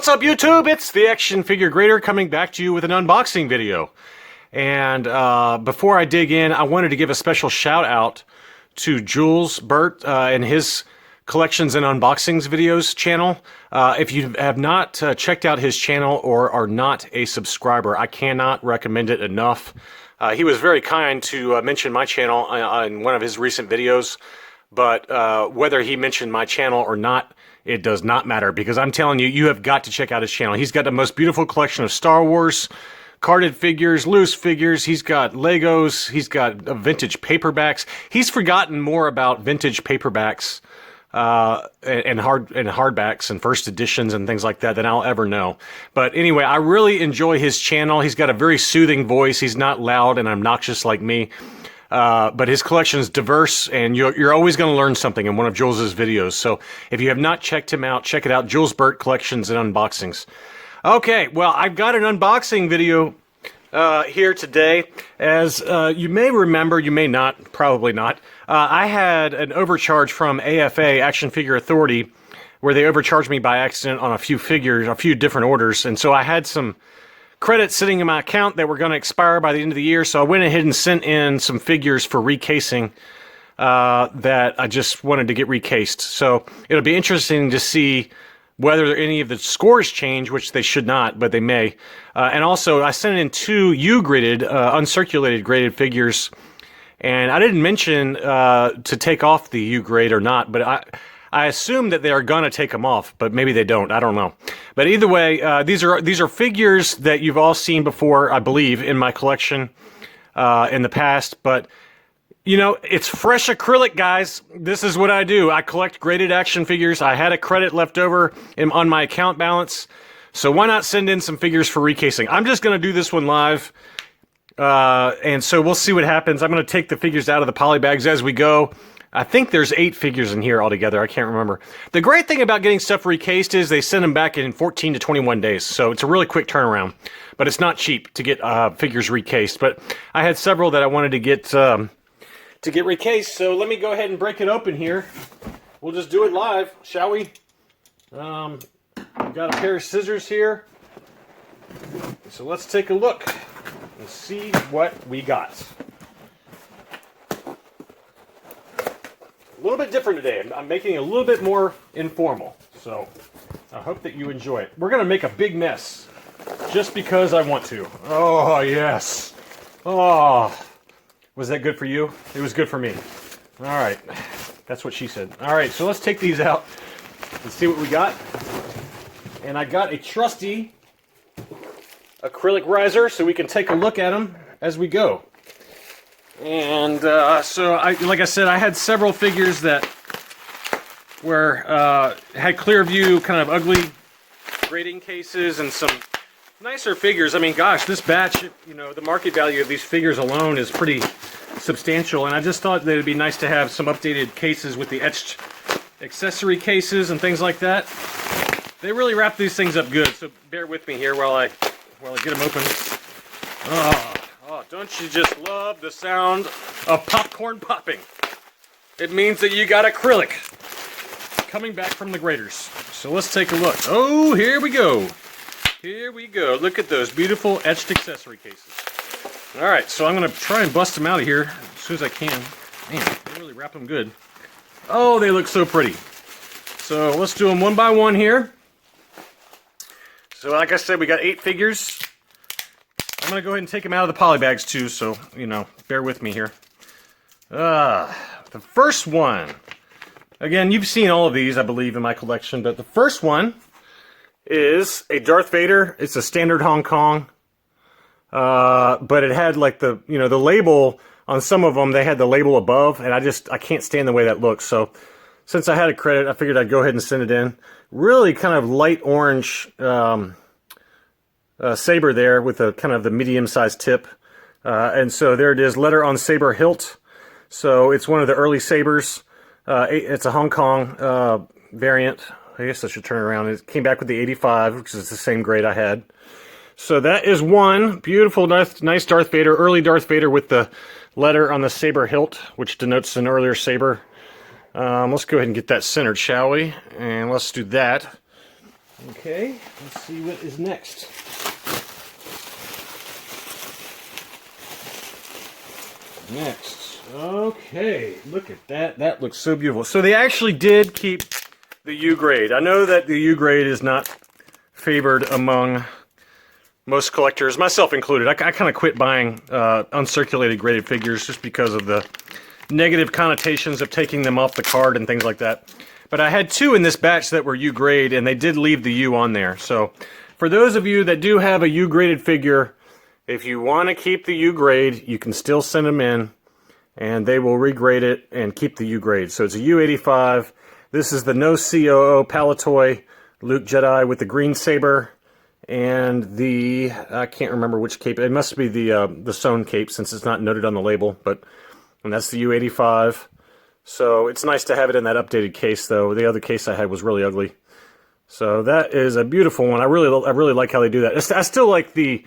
What's up, YouTube? It's the Action Figure Grader coming back to you with an unboxing video. And before I dig in, I wanted to give a special shout out to Jules Burt and his collections and unboxings videos channel. If you have not checked out his channel or are not a subscriber, I cannot recommend it enough. He was very kind to mention my channel in one of his recent videos, but whether he mentioned my channel or not, it does not matter, because I'm telling you, you have got to check out his channel. He's got the most beautiful collection of Star Wars carded figures, loose figures. He's got Legos. He's got vintage paperbacks. He's forgotten more about vintage paperbacks and hardbacks and first editions and things like that than I'll ever know. But anyway, I really enjoy his channel. He's got a very soothing voice. He's not loud and obnoxious like me. But his collection is diverse, and you're always going to learn something in one of Jules's videos. So if you have not checked him out, check it out. Jules Burt Collections and Unboxings. Okay, well, I've got an unboxing video here today. As you may remember, you may not, probably not. I had an overcharge from AFA, Action Figure Authority, where they overcharged me by accident on a few figures, a few different orders. And so I had some credits sitting in my account that were going to expire by the end of the year, so I went ahead and sent in some figures for recasing that I just wanted to get recased. So it'll be interesting to see whether any of the scores change, which they should not, but they may. And also, I sent in two U-graded, uncirculated graded figures, and I didn't mention to take off the U-grade or not, but I assume that they are going to take them off, but maybe they don't. I don't know. But either way, these are figures that you've all seen before, I believe, in my collection in the past. But, you know, it's fresh acrylic, guys. This is what I do. I collect graded action figures. I had a credit left over on my account balance. So why not send in some figures for recasing? I'm just going to do this one live. And so we'll see what happens. I'm going to take the figures out of the poly bags as we go. I think there's 8 figures in here altogether. I can't remember. The great thing about getting stuff recased is they send them back in 14 to 21 days. So it's a really quick turnaround. But it's not cheap to get figures recased. But I had several that I wanted to get recased. So let me go ahead and break it open here. We'll just do it live, shall we? We've got a pair of scissors here. So let's take a look and see what we got. A little bit different today. I'm making it a little bit more informal, so I hope that you enjoy it. We're going to make a big mess just because I want to. Oh, yes. Oh, was that good for you? It was good for me. All right. That's what she said. All right, so let's take these out and see what we got. And I got a trusty acrylic riser so we can take a look at them as we go. And so, like I said, I had several figures that were had clear view, kind of ugly grading cases, and some nicer figures. I mean, gosh, this batch, you know, the market value of these figures alone is pretty substantial, and I just thought that it'd be nice to have some updated cases with the etched accessory cases and things like that. They really wrap these things up good, so bear with me here while I get them open. Oh, don't you just love the sound of popcorn popping? It means that you got acrylic coming back from the graders. So let's take a look. Oh, here we go. Here we go. Look at those beautiful etched accessory cases. All right, so I'm going to try and bust them out of here as soon as I can. Man, they really wrap them good. Oh, they look so pretty. So let's do them one by one here. So like I said, we got 8 figures. I'm going to go ahead and take them out of the poly bags too, so, you know, bear with me here. The first one. Again, you've seen all of these, I believe, in my collection, but the first one is a Darth Vader. It's a standard Hong Kong. But it had, like, the label on some of them, they had the label above, and I can't stand the way that looks. So since I had a credit, I figured I'd go ahead and send it in. Really kind of light orange saber there with a kind of the medium-sized tip. And so there it is, letter on saber hilt. So it's one of the early sabers. It's a Hong Kong variant. I guess I should turn it around. It came back with the 85, which is the same grade I had. So that is one beautiful, nice Darth Vader, early Darth Vader with the letter on the saber hilt, which denotes an earlier saber. Let's go ahead and get that centered, shall we? And let's do that. Okay, let's see what is next. Next. Okay, look at that. That looks so beautiful. So they actually did keep the U grade. I know that the U grade is not favored among most collectors, myself included. I kind of quit buying uncirculated graded figures just because of the negative connotations of taking them off the card and things like that. But I had two in this batch that were U grade, and they did leave the U on there. So for those of you that do have a U graded figure, if you want to keep the U grade, you can still send them in, and they will regrade it and keep the U grade. So it's a U85. This is the No COO Palatoy Luke Jedi with the green saber and the, I can't remember which cape. It must be the sewn cape since it's not noted on the label, and that's the U85. So it's nice to have it in that updated case, though. The other case I had was really ugly. So that is a beautiful one. I really like how they do that. I still like the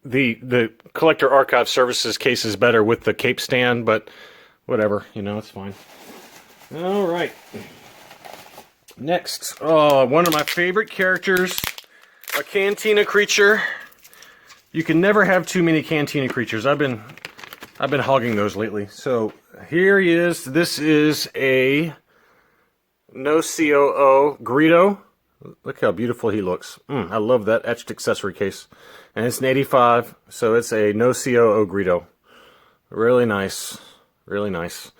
the Collector Archive Services cases better with the cape stand, but whatever, you know, it's fine. All right. Next, one of my favorite characters, a Cantina creature. You can never have too many Cantina creatures. I've been hogging those lately. So here he is. This is a No COO Greedo. Look how beautiful he looks. I love that etched accessory case. And it's an 85, so it's a No COO Greedo. Really nice. Really nice.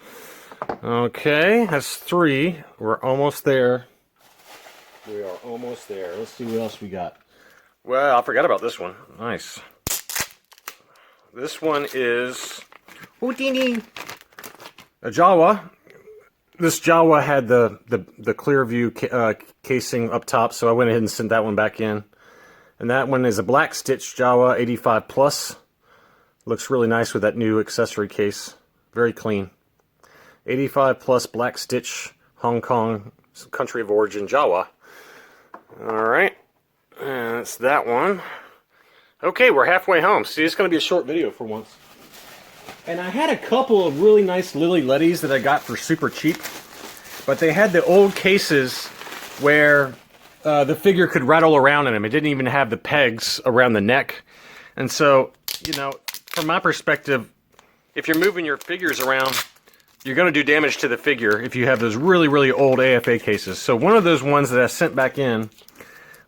Okay, that's 3. We're almost there. We are almost there. Let's see what else we got. Well, I forgot about this one. Nice. This one is Houdini. A Jawa. This Jawa had the clear view casing up top, so I went ahead and sent that one back in. And that one is a black stitch Jawa 85 plus. Looks really nice with that new accessory case. Very clean. 85 plus black stitch Hong Kong country of origin Jawa. Alright, and that's that one. Okay, we're halfway home. See, it's going to be a short video for once. And I had a couple of really nice Lily Lettys that I got for super cheap. But they had the old cases where the figure could rattle around in them. It didn't even have the pegs around the neck. And so, you know, from my perspective, if you're moving your figures around, you're going to do damage to the figure if you have those really, really old AFA cases. So one of those ones that I sent back in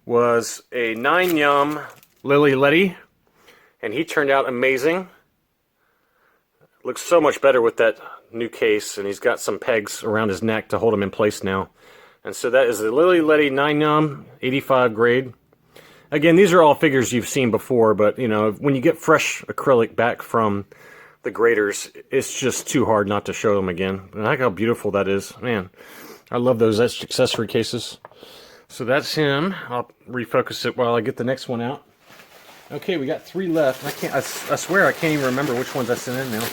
was a 9-yum Lily Letty, and he turned out amazing. Looks so much better with that new case, and he's got some pegs around his neck to hold him in place now. And so that is the Lily Letty 9-yum, 85 grade. Again, these are all figures you've seen before, but you know, when you get fresh acrylic back from the graders, it's just too hard not to show them again. And look how beautiful that is. Man, I love those accessory cases. So that's him. I'll refocus it while I get the next one out. Okay, we got 3 left. I swear I can't even remember which ones I sent in now.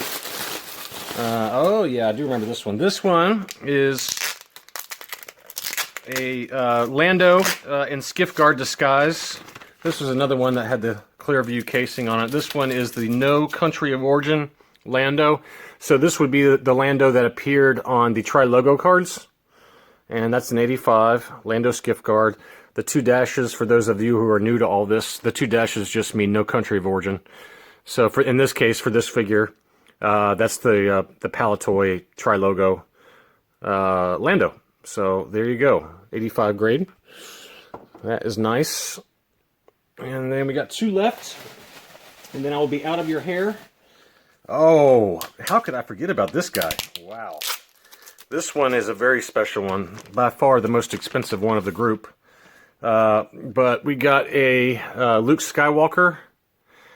Oh yeah, I do remember this one. This one is a Lando in Skiff Guard disguise. This was another one that had the clear view casing on it. This one is the No Country of Origin Lando. So this would be the Lando that appeared on the Tri-Logo cards. And that's an 85, Lando Skiff Guard. The 2 dashes, for those of you who are new to all this, the 2 dashes just mean no country of origin. So for in this case, for this figure, that's the Palatoy Tri-Logo Lando. So there you go, 85 grade. That is nice. And then we got 2 left, and then I will be out of your hair. Oh, how could I forget about this guy? Wow. This one is a very special one, by far the most expensive one of the group. But we got a Luke Skywalker.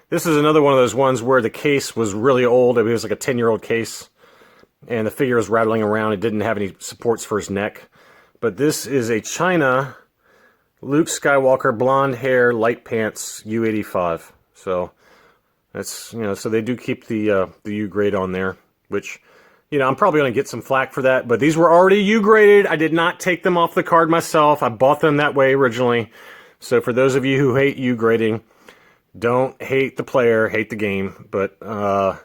This is another one of those ones where the case was really old. It was like a 10-year-old case, and the figure was rattling around. It didn't have any supports for his neck. But this is a China Luke Skywalker, blonde hair, light pants, U85. So that's, you know, so they do keep the U grade on there, which, you know, I'm probably going to get some flack for that, but these were already U graded. I did not take them off the card myself. I bought them that way originally. So for those of you who hate U grading, don't hate the player, hate the game, but a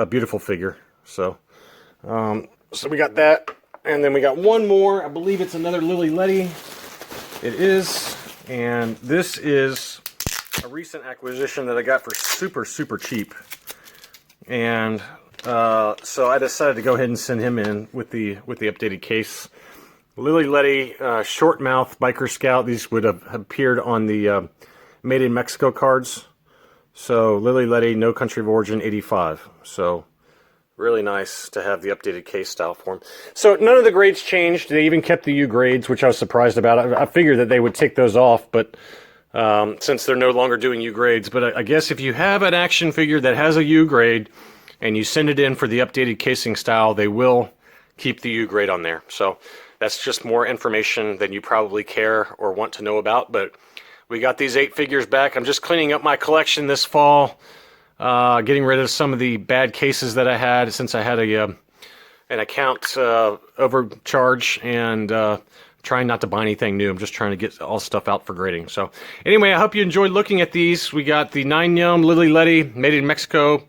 beautiful figure. So so we got that. And then we got one more. I believe it's another Lily Letty. It is. And this is a recent acquisition that I got for super cheap. And so I decided to go ahead and send him in with the updated case. Lily Letty short mouth biker scout. These would have appeared on the Made in Mexico cards. So Lily Letty, no country of origin, 85. So really nice to have the updated case style for them. So none of the grades changed. They even kept the U grades, which I was surprised about. I figured that they would take those off, but since they're no longer doing U grades. But I guess if you have an action figure that has a U grade and you send it in for the updated casing style, they will keep the U grade on there. So that's just more information than you probably care or want to know about. But we got these 8 figures back. I'm just cleaning up my collection this fall, getting rid of some of the bad cases that I had since I had an account overcharge, and trying not to buy anything new. I'm just trying to get all stuff out for grading. So anyway, I hope you enjoyed looking at these. We got the 9 Yum Lily Letty, Made in Mexico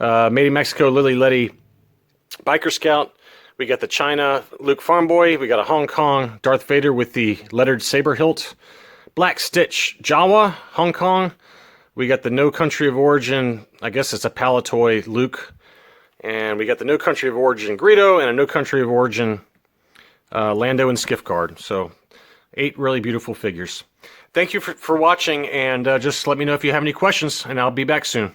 Lily Letty Biker Scout. We got the China Luke Farm Boy. We got a Hong Kong Darth Vader with the lettered saber hilt. Black Stitch Jawa, Hong Kong. We got the No Country of Origin, I guess it's a Palatoy Luke. And we got the No Country of Origin Greedo and a No Country of Origin Lando and Skiff card. So 8 really beautiful figures. Thank you for watching, and just let me know if you have any questions, and I'll be back soon.